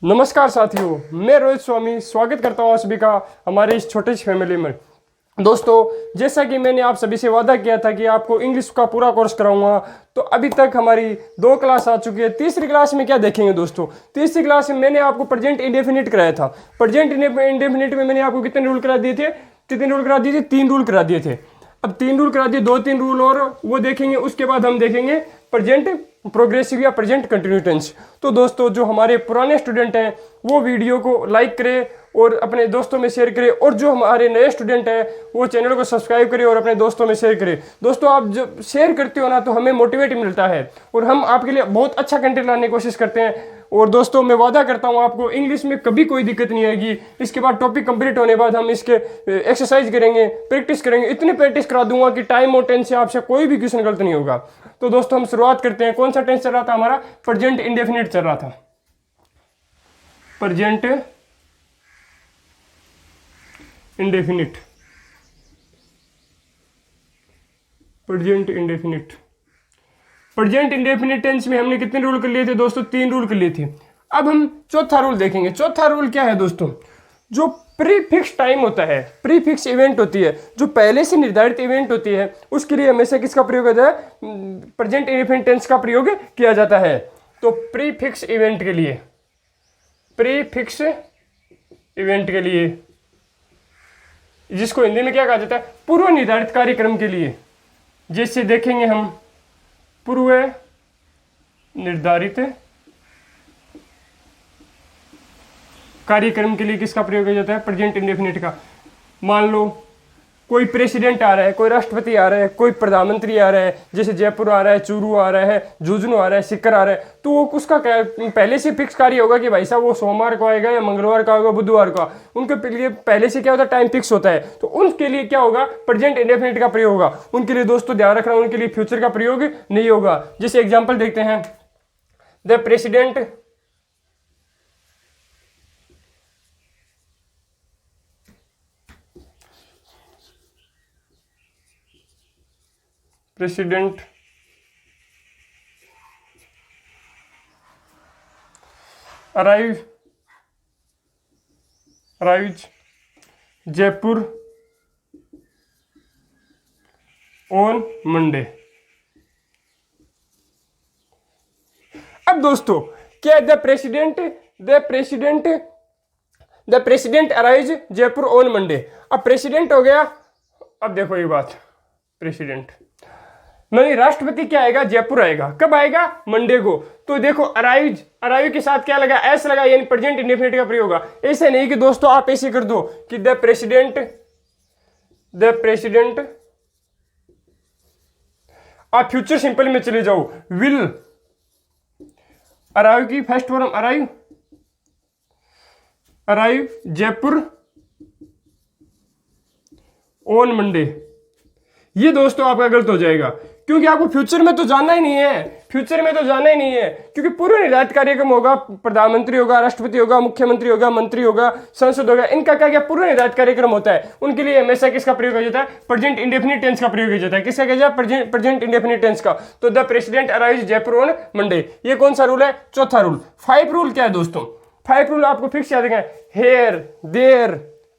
नमस्कार साथियों, मैं रोहित स्वामी स्वागत करता हूँ आप सभी का हमारे इस छोटे से फैमिली में। दोस्तों, जैसा कि मैंने आप सभी से वादा किया था कि आपको इंग्लिश का पूरा कोर्स कराऊंगा, तो अभी तक हमारी 2 क्लास आ चुकी है। तीसरी क्लास में क्या देखेंगे दोस्तों? तीसरी क्लास में मैंने आपको प्रेजेंट इंडेफिनिट कराया था। प्रेजेंट इंडेफिनिट में मैंने आपको कितने रूल करा दिए थे? कितने रूल करा दिए थे? 3 रूल करा दिए थे। अब 3 रूल करा दिए, 2-3 रूल और वो देखेंगे। उसके बाद हम देखेंगे प्रेजेंट प्रोग्रेसिव या प्रेजेंट कंटिन्यू टेंस। तो दोस्तों, जो हमारे पुराने स्टूडेंट हैं वो वीडियो को लाइक करें और अपने दोस्तों में शेयर करें, और जो हमारे नए स्टूडेंट हैं वो चैनल को सब्सक्राइब करें और अपने दोस्तों में शेयर करें। दोस्तों, आप जब शेयर करते हो ना तो हमें मोटिवेट मिलता है और हम आपके लिए बहुत अच्छा कंटेंट लाने की कोशिश करते हैं। और दोस्तों, मैं वादा करता हूँ आपको इंग्लिश में कभी कोई दिक्कत नहीं आएगी। इसके बाद टॉपिक कंप्लीट होने के बाद हम इसके एक्सरसाइज करेंगे, प्रैक्टिस करेंगे। इतनी प्रैक्टिस करा दूंगा कि टाइम और टेंस से आपसे कोई भी क्वेश्चन गलत नहीं होगा। तो दोस्तों, हम शुरुआत करते हैं। कौन सा टेंस चल रहा था हमारा? प्रेजेंट इंडेफिनिट चल रहा था। Present indefinite, present indefinite. Present indefinite tense में हमने कितने रूल कर लिए थे दोस्तों? 3 रूल कर लिए थे। अब हम चौथा रूल देखेंगे। चौथा रूल क्या है दोस्तों? जो प्रीफिक्स टाइम होता है, प्रीफिक्स इवेंट होती है, जो पहले से निर्धारित इवेंट होती है, उसके लिए हमेशा किसका प्रयोग होता है? प्रेजेंट इंडेफिनिट टेंस का प्रयोग किया जाता है। तो प्रीफिक्स इवेंट के लिए, प्रीफिक्स इवेंट के लिए, जिसको हिंदी में क्या कहा जाता है? पूर्व निर्धारित कार्यक्रम के लिए। जैसे देखेंगे हम, पूर्व निर्धारित कार्यक्रम के लिए किसका प्रयोग किया जाता है? प्रेजेंट इंडेफिनिट का। मान लो कोई प्रेसिडेंट आ रहा है, कोई राष्ट्रपति आ रहा है, कोई प्रधानमंत्री आ रहा है, जैसे जयपुर आ रहा है, चूरू आ रहा है, झुंझुनू आ रहा है, सीकर आ रहा है, तो वो उसका पहले से फिक्स कार्य होगा कि भाई साहब वो सोमवार को आएगा या मंगलवार को आएगा, बुधवार को। उनके लिए पहले से क्या होता है? टाइम फिक्स होता है। तो उनके लिए क्या होगा? प्रेजेंट इंडेफिनिट का प्रयोग होगा। उनके लिए दोस्तों ध्यान रखना, उनके लिए फ्यूचर का प्रयोग नहीं होगा। जैसे एग्जाम्पल देखते हैं, the president president arrives Jaipur on Monday. अब दोस्तों, क्या the president arise Jaipur on Monday. अब प्रेसिडेंट हो गया। अब देखो ये बात, प्रेसिडेंट नहीं, राष्ट्रपति क्या आएगा? जयपुर आएगा। कब आएगा? मंडे को। तो देखो अराइव के साथ क्या लगा? एस लगा, यानी प्रेजेंट इंडेफिनिट का प्रयोग होगा। ऐसे नहीं कि दोस्तों आप ऐसे कर दो कि द प्रेसिडेंट आप फ्यूचर सिंपल में चले जाओ। विल अराइव की first form arrive Jaipur on Monday. ये दोस्तों आपका गलत हो जाएगा, क्योंकि आपको फ्यूचर में तो जाना ही नहीं है। क्योंकि पूर्व निर्धारित कार्यक्रम होगा। प्रधानमंत्री होगा, राष्ट्रपति होगा, मुख्यमंत्री होगा, मंत्री होगा, संसद होगा। इनका क्या क्या पूर्व निर्धारित कार्यक्रम होता है। उनके लिए हमेशा किसका प्रयोग किया जाता है? प्रेजेंट इंडेफिनिट टेंस का प्रयोग किया जाता है। किसका किया जाता है? प्रेजेंट इंडेफिनिट टेंस का। तो the president arrives Jaipur on Monday. ये कौन सा रूल है? चौथा रूल। 5 रूल क्या है दोस्तों? 5 रूल आपको फिक्स याद रखना है। Here, there,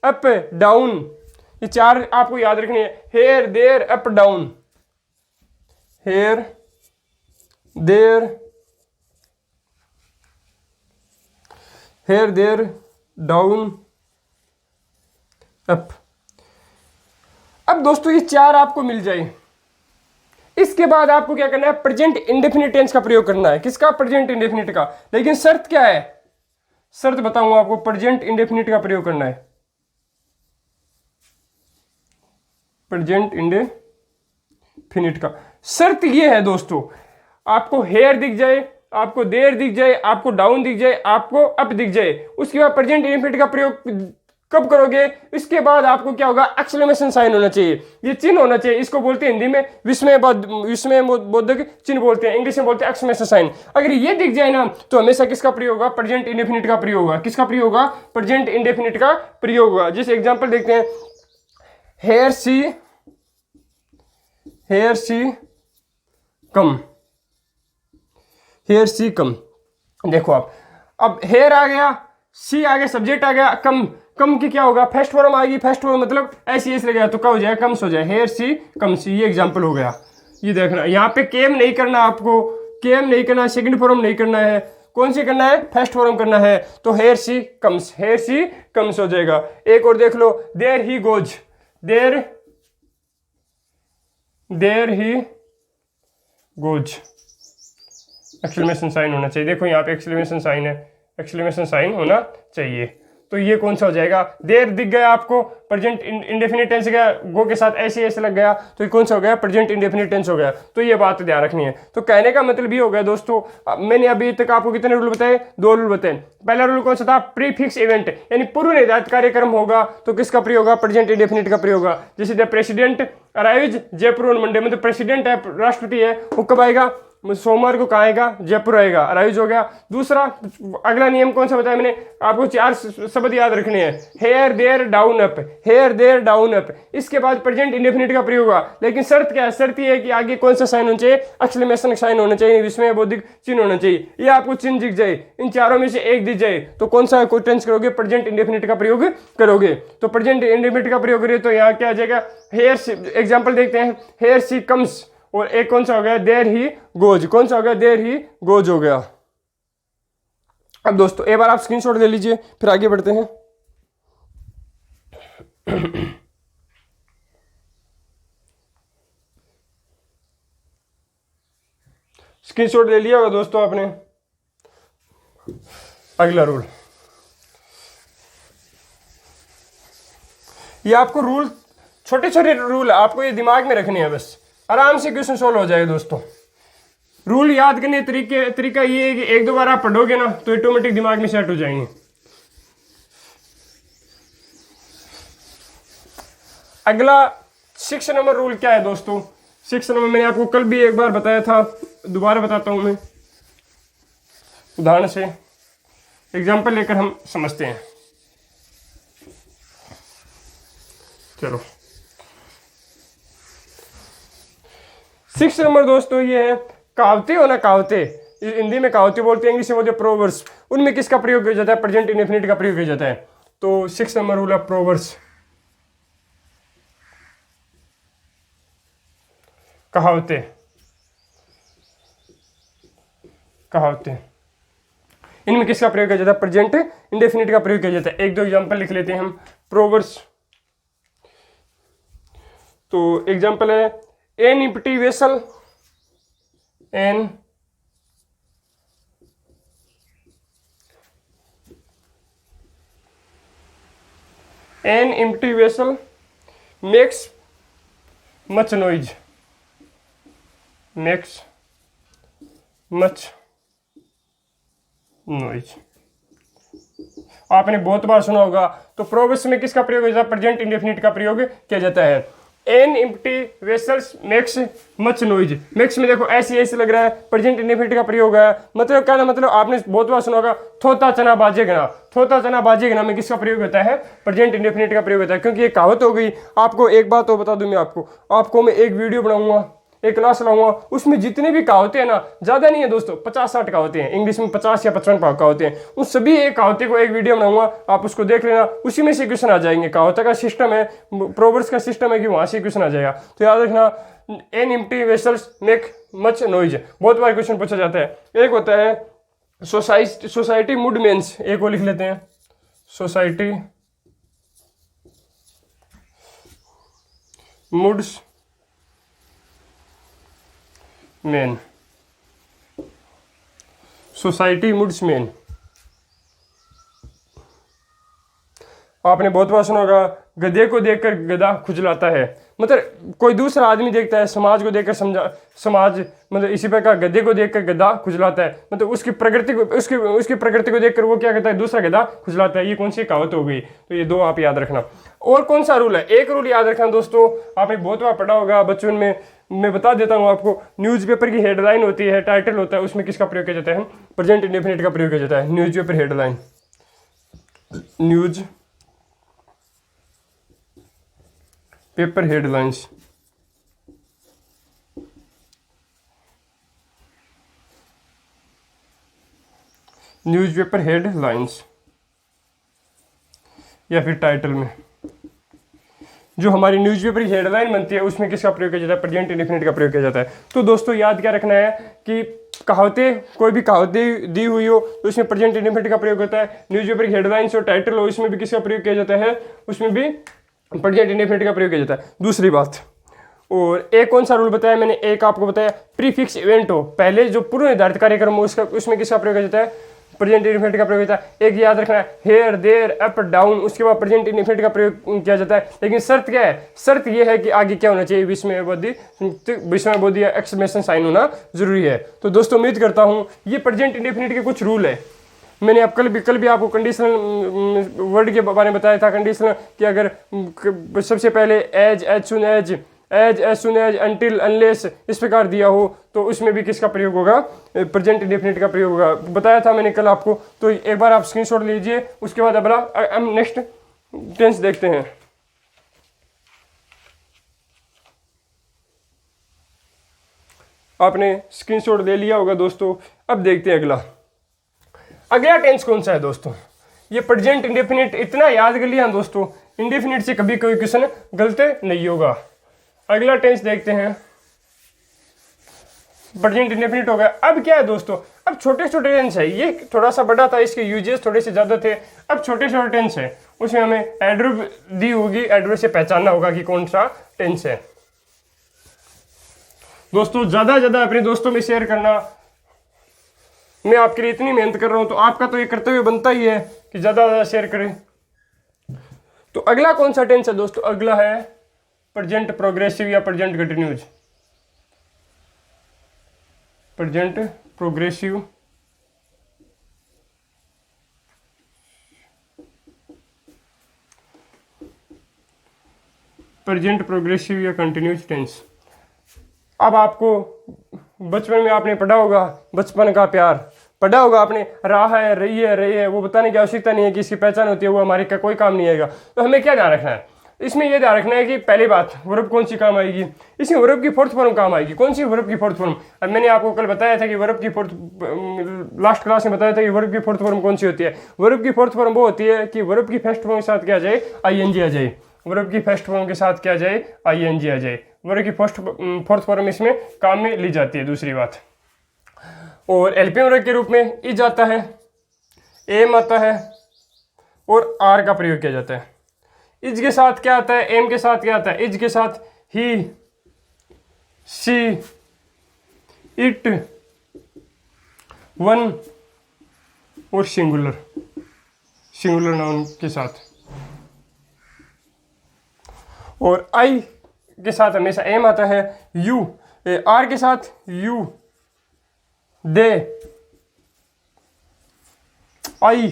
up, down. ये 4 आपको याद रखनी है। Here, there, up, down. Here, there, down, up. अब दोस्तों ये 4 आपको मिल जाए। इसके बाद आपको क्या करना है? प्रेजेंट इंडेफिनिट टेंस का प्रयोग करना है। किसका? प्रेजेंट इंडेफिनिट का। लेकिन शर्त क्या है? शर्त बताऊंगा आपको। प्रेजेंट इंडेफिनिट का प्रयोग करना है। प्रेजेंट इंडेफिनिट का शर्त ये है दोस्तों, आपको हेयर दिख जाए, आपको देयर दिख जाए, आपको डाउन दिख जाए, आपको अप दिख जाए, उसके बाद प्रेजेंट इंडेफिनिट का प्रयोग कब करोगे? इसके बाद आपको क्या होगा? एक्सक्लेमेशन साइन होना चाहिए। ये चिन्ह होना चाहिए। इसको बोलते हैं हिंदी में विस्मयबोधक चिन्ह बोलते हैं, इंग्लिश में बोलते हैं एक्सक्लेमेशन साइन। अगर ये दिख जाए ना तो हमेशा किसका प्रयोग होगा? प्रेजेंट इंडेफिनिट का प्रयोग होगा। किसका प्रयोग होगा? प्रेजेंट इंडेफिनिट का प्रयोग होगा। जैसे एग्जाम्पल देखते हैं, हेयर सी कम। देखो आप, अब हेयर आ गया, सी आ गया, सब्जेक्ट आ गया, कम, कम की क्या होगा, फर्स्ट फॉर्म आएगी, फर्स्ट फॉर्म मतलब ऐसी ऐसे लगेगा तो क्या हो जाएगा, कम्स हो जाए, हेयर सी कम सी। ये एग्जाम्पल हो गया। ये देखना यहाँ पे केम नहीं करना आपको, केम नहीं करना, सेकंड फॉर्म नहीं करना है, कौन सी करना है, फर्स्ट फॉर्म करना है। तो here she comes, here she comes हो जाएगा। एक और देख लो, there he goes, there, there he goes, exclamation sign होना चाहिए। देखो यहाँ पे एक्सक्लेमेशन साइन है, एक्सक्लेमेशन साइन होना चाहिए। तो ये कौन सा हो जाएगा, देर दिख गया आपको, प्रेजेंट इंडेफिनिट टेंस गया, गो के साथ ऐसे ऐसे लग गया, तो ये कौन सा हो गया, प्रेजेंट इंडेफिनिट टेंस हो गया। तो ये बात ध्यान रखनी है। तो कहने का मतलब ये हो गया दोस्तों, मैंने अभी तक आपको कितने रूल बताए, 2 रूल बताए। पहला रूल कौन सा था, प्रीफिक्स इवेंट, यानी पूर्व निर्धारित कार्यक्रम होगा तो किसका प्रयोग होगा, प्रेजेंट इंडेफिनिट का प्रयोग होगा। जैसे the president arrives Jaipur on Monday, मतलब प्रेसिडेंट है, राष्ट्रपति है, वो कब आएगा, सोमवार को कहाँ आएगा, जयपुर आएगा, अराइज हो गया। दूसरा, अगला नियम कौन सा बताया मैंने आपको, 4 शब्द याद रखने हैं, here there down up, here there down up. इसके बाद प्रेजेंट इंडेफिनिट का प्रयोग हुआ, लेकिन शर्त क्या है, शर्त ये है कि आगे कौन सा साइन होना चाहिए, एक्सक्लेमेशन साइन होना चाहिए, विस्मय बोधिक चिन्ह होना चाहिए। ये आपको चिन्ह दिख जाए, इन चारों में से एक दिख जाए तो कौन सा कोई टेंस करोगे, प्रेजेंट इंडेफिनिट का प्रयोग करोगे। तो प्रेजेंट इंडेफिनिट का प्रयोग करिए तो यहाँ क्या आ जाएगा, हेयर, एग्जाम्पल देखते हैं, हेयर सी कम्स, और एक कौन सा हो गया, देयर ही गोज, कौन सा हो गया, देयर ही गोज हो गया। अब दोस्तों एक बार आप स्क्रीनशॉट ले लीजिए, फिर आगे बढ़ते हैं। स्क्रीनशॉट ले लिया होगा दोस्तों आपने। अगला रूल, ये आपको रूल, छोटे छोटे रूल आपको ये दिमाग में रखने हैं, बस आराम से क्वेश्चन सोल्व हो जाएगा दोस्तों। रूल याद करने तरीका ये है कि 1-2 बार आप पढ़ोगे ना तो ऑटोमेटिक दिमाग में सेट हो जाएंगे। अगला 6 नंबर रूल क्या है दोस्तों, 6 नंबर मैंने आपको कल भी एक बार बताया था, दोबारा बताता हूं मैं, उदाहरण से एग्जाम्पल लेकर हम समझते हैं। चलो 6 नंबर दोस्तों ये है, कहावतें हो ना, कहावतें, हिंदी में कहावतें बोलते हैं, इंग्लिश में बोलते हैं प्रोवर्ब्स, उनमें किसका प्रयोग किया जाता है, प्रेजेंट इंडेफिनिट का प्रयोग किया जाता है। तो 6 नंबर रूल है प्रोवर्ब्स, कहावतें, कहावतें, इनमें किसका प्रयोग किया जाता है, प्रेजेंट इंडेफिनिट का प्रयोग किया जाता है। 1-2 एग्जाम्पल लिख लेते हैं हम प्रोवर्ब्स। तो एग्जाम्पल है, an empty vessel, an empty vessel makes much noise, makes much noise। आपने बहुत बार सुना होगा। तो प्रोवर्ब्स में किसका प्रयोग होता है, प्रेजेंट इंडेफिनिट का प्रयोग किया जाता है। An empty vessels makes much noise, makes में देखो ऐसे ऐसे लग रहा है, प्रेजेंट इंडेफिनिट का प्रयोग है, मतलब क्या ना, मतलब आपने बहुत बार सुना होगा, थोता चना बाजे गना, थोता चना बाजे गना में किसका प्रयोग होता है, प्रेजेंट इंडेफिनिट का प्रयोग होता है। क्योंकि ये कहावत हो गई। आपको एक बात तो बता दूं मैं, आपको मैं एक वीडियो बनाऊंगा, एक क्लास लाऊंगा, उसमें जितने भी कहावतें हैं ना, ज़्यादा नहीं है दोस्तों, 50-60 कहावतें हैं, इंग्लिश में 50 या 55 कहावतें हैं, उन सभी एक कहावतें को एक वीडियो बनाऊंगा, आप उसको देख लेना, उसी में से क्वेश्चन आ जाएंगे। कहावत का सिस्टम है, प्रोवर्ब्स का सिस्टम है कि वहाँ से क्वेश्चन आ जाएगा। तो याद रखना, an empty vessels make much noise, बहुत बार क्वेश्चन पूछा जाता है। एक होता है सोसाइटी मूड मेन्स, एक वो लिख लेते हैं, society moods man, society moods man. आपने बहुत बार सुना होगा, गधे को देखकर गधा खुजलाता है, मतलब कोई दूसरा आदमी देखता है, समाज को देखकर समाज, मतलब इसी प्रकार गधे को देखकर गधा खुजलाता है, मतलब उसकी प्रकृति को देखकर वो क्या कहता है, दूसरा गधा खुजलाता है। ये कौन सी कहावत हो गई। तो ये 2 आप याद रखना। और कौन सा रूल है, एक रूल याद रखना दोस्तों, आपने बहुत बार पढ़ा होगा बचपन में, मैं बता देता हूँ आपको। न्यूज़पेपर की हेडलाइन होती है, टाइटल होता है, उसमें किसका प्रयोग किया जाता है, प्रेजेंट इंडेफिनिट का प्रयोग किया जाता है। Newspaper headline, news paper headlines. Newspaper headlines या फिर टाइटल में जो हमारी न्यूज़पेपर की हेडलाइन बनती है उसमें किसका प्रयोग किया जाता है? प्रेजेंट इंडेफिनिट का प्रयोग किया जाता है। तो दोस्तों याद क्या रखना है कि कहावतें, कोई भी कहावतें दी हुई हो तो उसमें प्रेजेंट इंडेफिनिट का प्रयोग होता है। न्यूज़पेपर की हेडलाइंस और टाइटल हो उसमें भी किसका प्रयोग किया जाता है? उसमें भी प्रेजेंट इंडेफिनिट का प्रयोग किया जाता है। दूसरी बात, और एक कौन सा रूल बताया मैंने? एक आपको बताया प्रीफिक्स इवेंट हो, पहले जो पूर्व निर्धारित कार्यक्रम हो उसका, उसमें किसका प्रयोग किया जाता है? प्रेजेंट इंडेफिनिट का प्रयोग होता है। एक याद रखना है हेयर, देयर, अप, डाउन, उसके बाद प्रेजेंट इंडेफिनिट का प्रयोग किया जाता है। लेकिन शर्त क्या है? शर्त यह है कि आगे क्या होना चाहिए? विस्मयबोधी या एक्सक्लेमेशन साइन होना जरूरी है। तो दोस्तों उम्मीद करता हूँ ये प्रेजेंट इंडेफिनिट के कुछ रूल है। मैंने अब कल भी आपको कंडीशनल वर्ड के बारे में बताया था। कंडीशनल कि अगर सबसे पहले as soon as until unless इस प्रकार दिया हो तो उसमें भी किसका प्रयोग होगा? प्रेजेंट इंडेफिनिट का प्रयोग होगा। बताया था मैंने कल आपको। तो एक बार आप स्क्रीनशॉट लीजिए, उसके बाद अब नेक्स्ट टेंस देखते हैं। आपने स्क्रीनशॉट ले लिया होगा दोस्तों। अब देखते हैं अगला टेंस कौन सा है दोस्तों? ये प्रेजेंट इंडेफिनिट इतना याद कर लिया दोस्तों, इंडेफिनिट से कभी कोई क्वेश्चन गलत नहीं होगा। अगला टेंस देखते हैं। प्रेजेंट इंडेफिनिट हो गया। अब क्या है दोस्तों? अब छोटे छोटे टेंस है। ये थोड़ा सा बड़ा था, इसके यूजेस थोड़े से ज्यादा थे। अब छोटे छोटे टेंस है, उसमें हमें एडवर्ब दी होगी, एडवर्ब से पहचानना होगा कि कौन सा टेंस है। दोस्तों ज्यादा अपने दोस्तों में शेयर करना, मैं आपके लिए इतनी मेहनत कर रहा हूं तो आपका तो ये कर्तव्य बनता ही है कि ज्यादा शेयर करें। तो अगला कौन सा टेंस है दोस्तों? अगला है प्रेजेंट प्रोग्रेसिव या प्रेजेंट कंटिन्यूज। प्रेजेंट प्रोग्रेसिव या कंटिन्यूज टेंस। अब आपको बचपन में आपने पढ़ा होगा, बचपन का प्यार पढ़ा होगा आपने, रहा है, रही है, वो बताने की आवश्यकता नहीं है कि इसकी पहचान होती है, वो हमारे का कोई काम नहीं आएगा। तो हमें क्या ध्यान रखना है इसमें? ये ध्यान रखना है कि पहली बात वर्ब कौन सी काम आएगी? इसमें वर्ब की फोर्थ फॉर्म काम आएगी। कौन सी वर्ब की फोर्थ फॉर्म? अब मैंने आपको कल बताया था कि वर्ब की फोर्थ, लास्ट क्लास में बताया था कि वर्ब की फोर्थ फॉर्म कौन सी होती है। वर्ब की फोर्थ फॉर्म वो होती है कि वर्ब की फर्स्ट फॉर्म के साथ क्या आ जाए? आईएनजी आ जाए। वर्ब की फर्स्ट फॉर्म के साथ क्या आ जाए? आईएनजी आ जाए। वर्ब की फोर्थ फॉर्म इसमें काम में ली जाती है। दूसरी बात, और एलपी वर्ग के रूप में इज आता है, एम आता है और आर का प्रयोग किया जाता है। इज के साथ क्या आता है? एम के साथ क्या आता है? इज के साथ ही, सी, इट, वन और सिंगुलर नाउन के साथ। और आई के साथ हमेशा एम आता है। यू, आर के साथ यू, दे, आई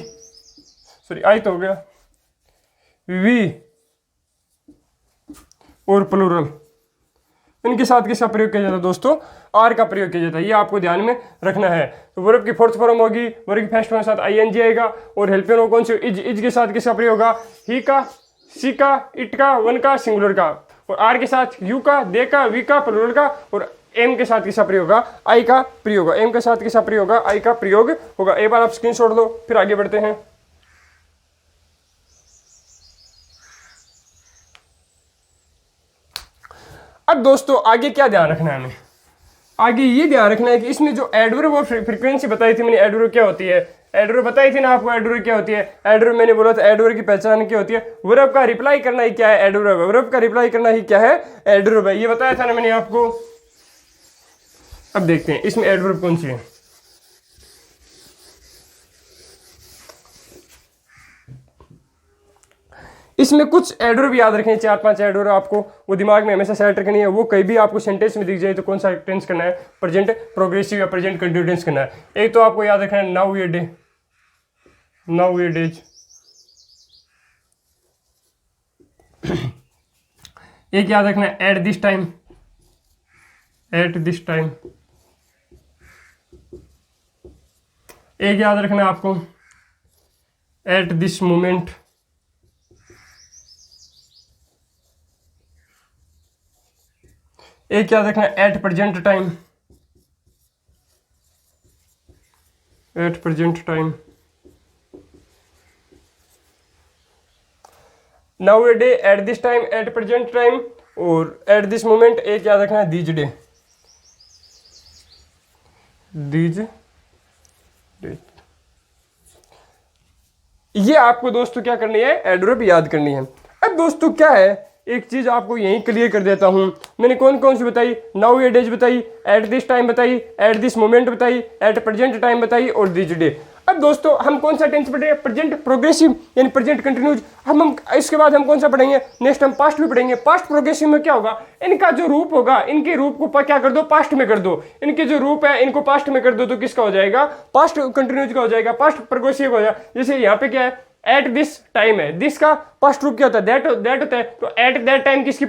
तो हो गया, वी और प्लूरल, इनके साथ किसका प्रयोग किया जाता है दोस्तों? आर का प्रयोग किया जाता है। ये आपको ध्यान में रखना है। तो वर्ब की फोर्थ फॉर्म होगी, वर्ब की फर्स्ट फॉर्म के साथ आईएनजी आएगा। और हेल्पिंग वर्ब कौन सी? इज के साथ किसका प्रयोग होगा? ही का, सी का, इट का, वन का, सिंगुलर का। और आर के साथ यू का, दे का, वी का, प्लूरल का। और एम के साथ किसका प्रयोग होगा? आई का प्रयोग होगा। एम के साथ किसका प्रयोग होगा? आई का प्रयोग होगा। एक बार आप स्क्रीनशॉट लो, फिर आगे बढ़ते हैं। अब दोस्तों आगे क्या ध्यान रखना है हमें? आगे ये ध्यान रखना है कि इसमें जो एडवर्ब और फ्रीक्वेंसी बताई थी मैंने, एडवर्ब क्या होती है? एडवर्ब बताई थी ना आपको, एडवर्ब क्या होती है? एडवर्ब मैंने बोला था एडवर्ब की पहचान क्या होती है? वर्ब का रिप्लाई करना ही क्या है? एडवर्ब है। वर्ब का रिप्लाई करना ही क्या है? एडवर्ब है। ये बताया था ना मैंने आपको। अब देखते हैं इसमें एडवर्ब कौन सी है। इसमें कुछ एडवर्ब याद रखने, 4-5 एडवर्ब आपको वो दिमाग में हमेशा सेट रखनी है। वो कहीं भी आपको सेंटेंस में दिख जाए तो कौन सा टेंस करना है? प्रेजेंट प्रोग्रेसिव या प्रेजेंट कंटिन्यूस टेंस करना है। एक तो आपको याद रखना है नाउ ये डे, नाउ ये डेज। एक याद रखना है at this time, at this time. एक याद रखना है आपको एट दिस मोमेंट। एक याद रखना at present time. At present time, now a day, at this time, at present time, और एट दिस मोमेंट एक याद रखना है दीज डे, दीज डे। ये आपको दोस्तों क्या करनी है, एडवर्ब याद करनी है। अब दोस्तों क्या है, एक चीज आपको यहीं क्लियर कर देता हूं। मैंने कौन कौन सी बताई, नाउ ए डेज बताई, एट दिस टाइम बताई, एट दिस मोमेंट बताई, एट प्रेजेंट टाइम बताई और दिस डे। अब दोस्तों हम कौन सा टेंस पढ़ेंगे, प्रेजेंट प्रोग्रेसिव यानी प्रेजेंट कंटिन्यूज। हम इसके बाद हम कौन सा पढ़ेंगे, नेक्स्ट हम पास्ट भी पढ़ेंगे। पास्ट प्रोग्रेसिव में क्या होगा, इनका जो रूप होगा, इनके रूप को क्या कर दो, पास्ट में कर दो। इनके जो रूप है इनको पास्ट में कर दो तो किसका हो जाएगा, पास्ट कंटिन्यूज का हो जाएगा, पास्ट प्रोग्रेसिव हो जाएगा। जैसे यहाँ पे क्या है, एट दिस टाइम है, दिस का पास्ट रूप क्या होता है, दैट होता है, तो एट दैट टाइम किसकी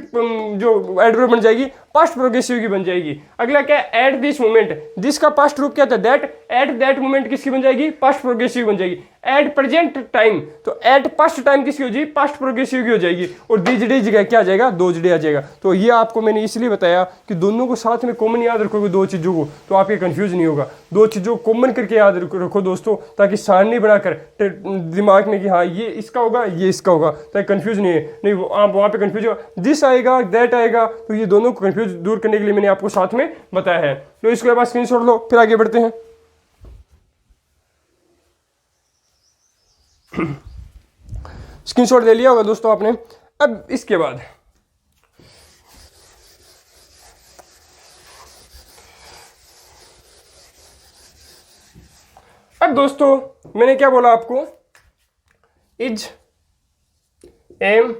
जो एडवर्ब बन जाएगी, पास्ट प्रोग्रेसिव की बन जाएगी। अगला क्या है, एट दिस मोमेंट, दिस का पास्ट रूप क्या होता है, दैट, एट दैट मोमेंट किसकी बन जाएगी, पास्ट प्रोग्रेसिव बन जाएगी। एट प्रेजेंट टाइम, तो एट पास्ट टाइम किसकी हो जाएगी, पास्ट प्रोग्रेसिव की हो जाएगी। और दिस डे जगह क्या आ जाएगा, दोज डे आ जाएगा। तो ये आपको मैंने इसलिए बताया कि दोनों को साथ में कॉमन याद रखोगे दो चीजों को, तो आपके कंफ्यूज नहीं होगा। दो चीजों को कॉमन करके याद रखो दोस्तों, ताकि सारणी बनाकर दिमाग में कि हाँ ये इसका होगा, ये इसका होगा, ताकि कंफ्यूज नहीं आप वहाँ पे कंफ्यूज होगा, दिस आएगा दैट आएगा, तो ये दोनों को कंफ्यूज दूर करने के लिए मैंने आपको साथ में बताया है। तो इसके बाद स्क्रीनशॉट लो, फिर आगे बढ़ते हैं। स्क्रीनशॉट ले लिया होगा दोस्तों आपने। अब इसके बाद अब दोस्तों मैंने क्या बोला आपको, इज, एम,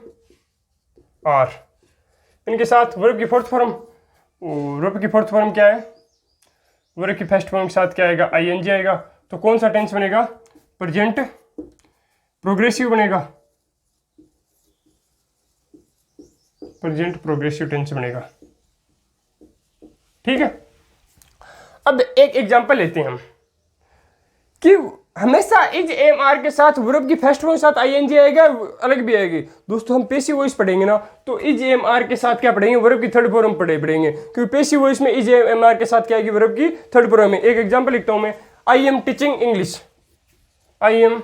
आर, इनके साथ वर्ब की फोर्थ फॉर्म। वर्ब की फोर्थ फॉर्म क्या है, वर्ब की फर्स्ट फॉर्म के साथ क्या आएगा, आईएनजी आएगा। तो कौन सा टेंस बनेगा, प्रेजेंट प्रोग्रेसिव बनेगा, प्रेजेंट प्रोग्रेसिव टेंस बनेगा। ठीक है। अब एक एग्जांपल लेते हैं हम कि हमेशा इज, एम, आर के साथ वर्ब की फर्स्ट फॉर्म के साथ आईएनजी आएगा, अलग भी आएगी। दोस्तों हम पेसिव वॉइस पढ़ेंगे ना, तो इज, एम, आर के साथ क्या पढ़ेंगे, वर्ब की थर्ड फॉर्म पढ़ेंगे, क्योंकि पेसिव वॉइस में इज, एम, आर के साथ क्या आएगी, वर्ब की थर्ड फॉर्म में। एक एग्जांपल लिखता हूं मैं, I am teaching English, I am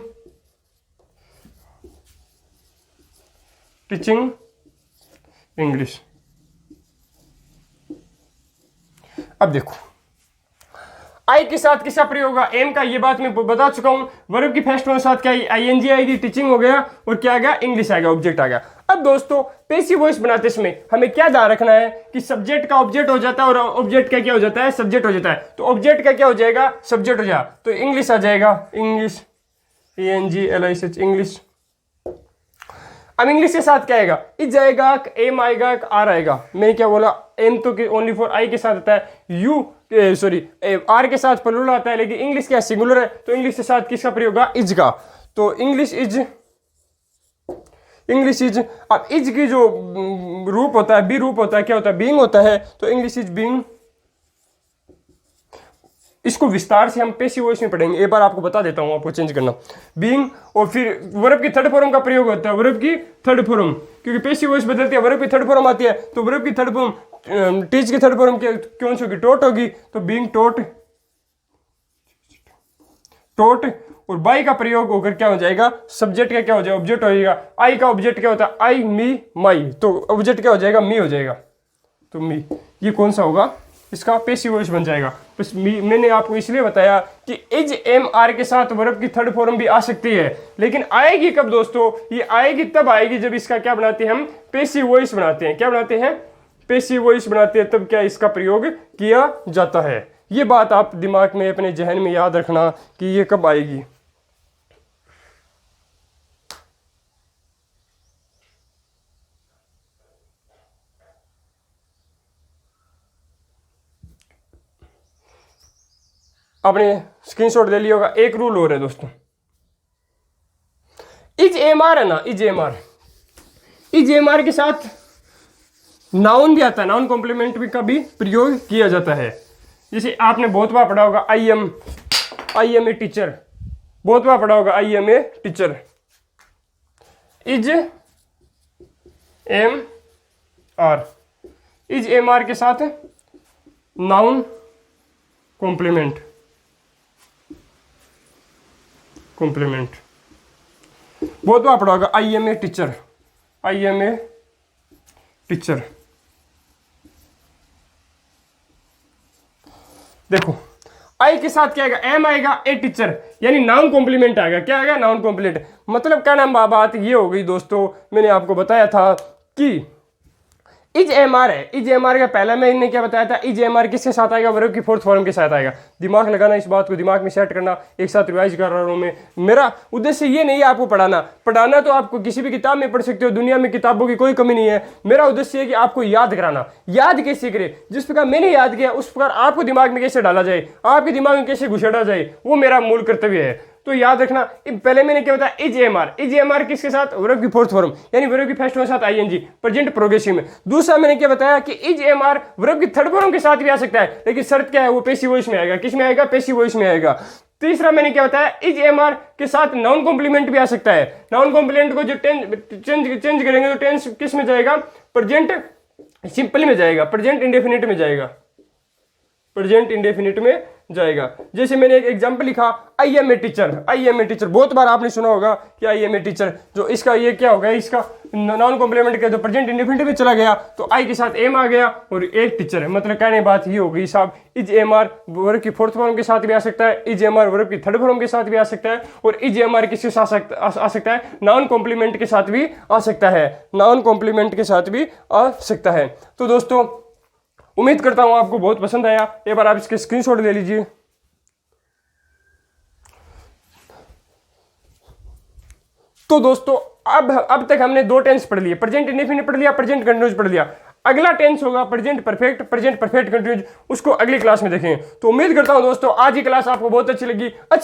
teaching English. अब देखो आई के साथ किसका प्रयोग होगा, एम का, ये बात मैं बता चुका हूं। वर्ब की फर्स्ट फॉर्म के साथ क्या आईएनजी आएगी, टीचिंग हो गया, और क्या आ गया, इंग्लिश आ गया, ऑब्जेक्ट आ गया। अब दोस्तों पेसिव वॉइस बनाते समय हमें क्या ध्यान रखना है कि सब्जेक्ट का ऑब्जेक्ट हो जाता है और ऑब्जेक्ट का क्या हो जाता है, सब्जेक्ट हो जाता है। तो ऑब्जेक्ट का क्या हो जाएगा, सब्जेक्ट हो जाएगा, तो इंग्लिश आ जाएगा, इंग्लिश, ENGLISH, इंग्लिश। अब इंग्लिश के साथ क्या आएगा, इज आएगा, एम आएगा, आर आएगा। मैंने क्या बोला, एम तो ओनली फॉर आई के साथ आता है, यू सॉरी आर के साथ प्लूरल आता है, लेकिन इंग्लिश क्या सिंगुलर है, तो इंग्लिश के साथ किसका प्रयोग होगा, इज का। तो इंग्लिश इज, इंग्लिश इज। अब इज की जो रूप होता है, बी रूप होता है, क्या होता है, बीइंग होता है, तो इंग्लिश इज बीइंग। इसको विस्तार से हम पेसिव वॉइस में पढ़ेंगे, एक बार आपको बता देता हूं, आपको चेंज करना, बीइंग। और फिर वर्ब की थर्ड फॉर्म का प्रयोग होता है, वर्ब की थर्ड फॉर्म, क्योंकि पेसिव वॉइस बदलती है, वर्ब की थर्ड फॉर्म आती है, तो वर्ब की थर्ड फॉर्म, टीच की थर्ड फॉर्म कौन सी होगी, टोट होगी, तो बीइंग टोट, टोट। और बाई का प्रयोग होकर क्या हो जाएगा, सब्जेक्ट का क्या हो जाएगा, ऑब्जेक्ट हो जाएगा। आई का ऑब्जेक्ट क्या होता है, आई, मी, माई, तो ऑब्जेक्ट क्या हो जाएगा, मी हो जाएगा, तो मी। ये कौन सा होगा, इसका पेसिव वॉइस बन जाएगा। बस मैंने आपको इसलिए बताया कि इज, एम, आर के साथ वर्ब की थर्ड फॉर्म भी आ सकती है, लेकिन आएगी कब दोस्तों, ये आएगी तब आएगी जब इसका क्या बनाते हैं हम, पेसिव वॉइस बनाते हैं। क्या बनाते हैं, पेसिव वॉइस बनाते हैं, तब क्या इसका प्रयोग किया जाता है। ये बात आप दिमाग में, अपने जहन में याद रखना कि ये कब आएगी। आपने स्क्रीनशॉट ले लिया होगा। एक रूल और है दोस्तों, इज, एम, आर है ना, is, am, are, is, am, are के साथ नाउन भी आता है, नाउन कॉम्प्लीमेंट भी का भी प्रयोग किया जाता है। जैसे आपने बहुत बार पढ़ा होगा, आई एम ए टीचर, बहुत बार पढ़ा होगा, I am a teacher. Is, am, are, is, am, are के साथ नाउन कॉम्प्लीमेंट, कॉम्प्लीमेंट। बहुत बार पढ़ा होगा I am a teacher, I am a teacher. देखो आई के साथ क्या आएगा, एम आएगा, ए टीचर, यानी नाउन कॉम्प्लीमेंट आएगा। क्या आएगा, नाउन कॉम्प्लीमेंट। मतलब क्या नाम बात ये हो गई दोस्तों, मैंने आपको बताया था कि इज एम आर है। इज एम आर का पहला मैंने क्या बताया था, इज एम आर किसके साथ आएगा, वर्ब की फोर्थ फॉर्म के साथ आएगा। दिमाग लगाना, इस बात को दिमाग में सेट करना, एक साथ रिवाइज कर रहा हूँ मैं। मेरा उद्देश्य ये नहीं है आपको पढ़ाना तो आपको किसी भी किताब में पढ़ सकते हो, दुनिया में किताबों की कोई कमी नहीं है। मेरा उद्देश्य है कि आपको याद कराना। याद कैसे करें, जिस प्रकार मैंने याद किया उस प्रकार आपको दिमाग में कैसे डाला जाए, आपके दिमाग में कैसे घुसेड़ा जाए, वो मेरा मूल कर्तव्य है। तो याद रखना, पहले मैंने क्या बताया, is am are. Is am are किसके साथ, वर्ब की फोर्थ फॉर्म, यानी वर्ब की फर्स्ट फॉर्म के साथ आईएनजी, प्रेजेंट प्रोग्रेसिव में। दूसरा मैंने क्या बताया कि इज एम आर वर्ब की थर्ड फॉर्म के साथ भी आ सकता है, लेकिन शर्त क्या है, वो पेसिव वॉइस में आएगा। किस में आएगा, पेसिव वॉइस में आएगा। तीसरा मैंने क्या बताया, इज एम आर के साथ नाउन कॉम्प्लीमेंट भी आ सकता है। नाउन कॉम्प्लीमेंट को जो चेंज करेंगे तो टेंस किस में जाएगा, प्रेजेंट सिंपल में जाएगा, प्रेजेंट इंडेफिनिट में जाएगा, प्रेजेंट इंडेफिनिट में जाएगा। जैसे मैंने एक एग्जांपल लिखा, I am a teacher. I am a teacher बहुत बार आपने सुना होगा कि आई एम ए टीचर, जो इसका ये क्या होगा, इसका नॉन कॉम्प्लीमेंट का जो प्रेजेंट इंडेफिनिट में चला गया तो आई के साथ एम आ गया और एक टीचर है। मतलब कहने बात ये होगी साहब, इज एम आर वर्ब की फोर्थ फॉर्म के साथ भी आ सकता है, इज एम आर वर्ब की थर्ड फॉर्म के साथ भी आ सकता है, और इज एम आर किसके साथ आ सकता है, नाउन कॉम्प्लीमेंट के साथ भी आ सकता है, नाउन कॉम्प्लीमेंट के साथ भी आ सकता है। तो दोस्तों उम्मीद करता हूं आपको बहुत पसंद आया। एक बार आप इसके स्क्रीनशॉट ले लीजिए। तो दोस्तों अब तक हमने दो टेंस पढ़ लिए, प्रेजेंट इंडेफिनिट पढ़ लिया, प्रेजेंट कंटिन्यूअस पढ़ लिया। अगला टेंस होगा present perfect, present perfect continuous, उसको अगली क्लास में देखेंगे। तो उम्मीद करता हूं दोस्तों आज की क्लास आपको बहुत अच्छी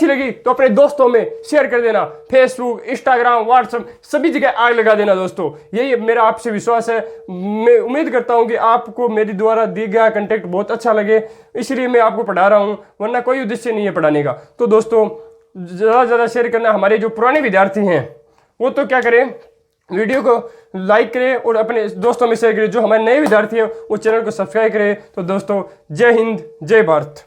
लगी तो अपने दोस्तों में शेयर कर देना, फेसबुक, इंस्टाग्राम, व्हाट्सएप सभी जगह आग लगा देना दोस्तों। यही मेरा आपसे विश्वास है। मैं उम्मीद करता हूं कि आपको मेरी द्वारा दिया गया कंटेंट बहुत अच्छा लगे, इसलिए मैं आपको पढ़ा रहा हूं, वरना कोई उद्देश्य नहीं है पढ़ाने का। तो दोस्तों ज़्यादा से ज़्यादा शेयर करना। हमारे जो पुराने विद्यार्थी हैं वो तो क्या करें, वीडियो को लाइक करें और अपने दोस्तों में शेयर करें। जो हमारे नए विद्यार्थी हैं वो चैनल को सब्सक्राइब करें। तो दोस्तों जय हिंद, जय भारत।